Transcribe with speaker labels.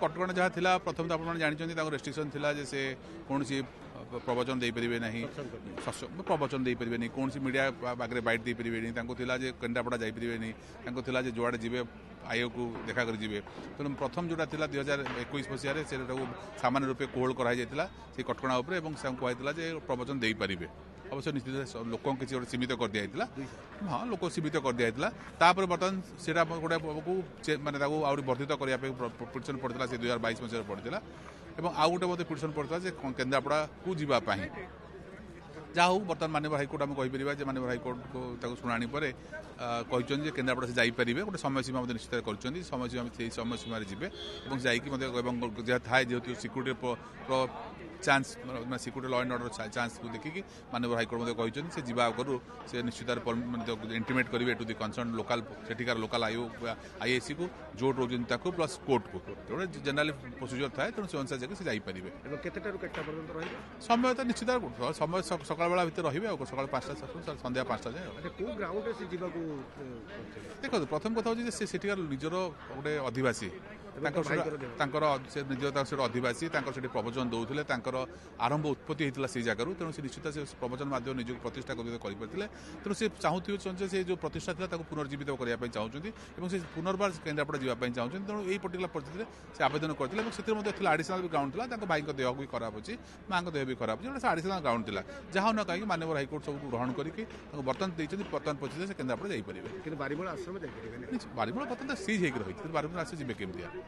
Speaker 1: कटकणा जहाँ थिला प्रथम तो आप जानते रेस्ट्रिक्शन थिला जे से कौन सी प्रवचन दे पारे ना प्रवचन दे पारे कौन सी मीडिया आगे बैठ दे पारे थिला जे केन्द्रापड़ा जापरेनि जुआड़े जी आयोग को देखा कर जी तेणु प्रथम जोटा था 2021 मसीह से सामान्य रूपे कोहल कराई से कटकणा कहला प्रवचन दे पारे अवश्य निश्चित लोक किसी गोटे सीमित कर दिया हाँ लोक सीमित कर दिया तापर बर्तमान से गोटे मानने आहरी वर्धित करने पिटिशन पड़ता से 2022 मसीह पड़ता और आउ गोटे मत पिटिशन पड़ता केन्द्रापड़ा को जीवाई जहाँ हूँ बर्तमान माननीय हाइकोर्ट आम कहीपर माननीय हाइकोर्ट को शुणाणी पर कहते केन्द्रापड़ा से जापरेंगे गोटे समय सीमा निश्चित कर समय सीमा से समय सीमार जी जहाँ थाए जेहतु security chance security law and order chance को देखिकी माननीय हाइकोर्ट कहते से जीवा आगु से निश्चित इंटीमेट करेंगे टू दि कंसर्न लोकाल सेठिकार लोकाल आईएसी को जो रोज प्लस कोर्ट को गोटे जनरल प्रोसीजर थाए तेणु से अनुसार जाकर से जापरेंगे समय तो निश्चित समय सकाल बेला भितर रही सकाल 5टा संध्या 5टा जाए देखो प्रथम कथा हूँ सेठिकार निजर गोटे अधिवासी निज अधिवासी प्रवचन दौले आरंभ उत्पत्ति होता से जगह तेणु से निश्चित से प्रवचन माध्यम निजी प्रतिष्ठा करते तेणु से चाहूे से जो प्रतिष्ठा था पुनर्जीवित करने चाहते से पुनर्बार केन्द्रापड़ा जावाई चाहते तेणु यही पर्टिकुलर परिस्थिति से आवेदन करते आडिशनाल भी ग्राउंड था भाई देह भी खराब अच्छी माँ देह भी खराब अच्छी आडिशनाल ग्राउंड था जहाँ न कहीं माननीय हाइकोर्ट सब ग्रहण करके बर्तमान परिस्थिति से केन्द्रापड़ा जापरेंगे बारीमूल बर्तमान सीज होकर रही बारीमूल आश्रम जी केमी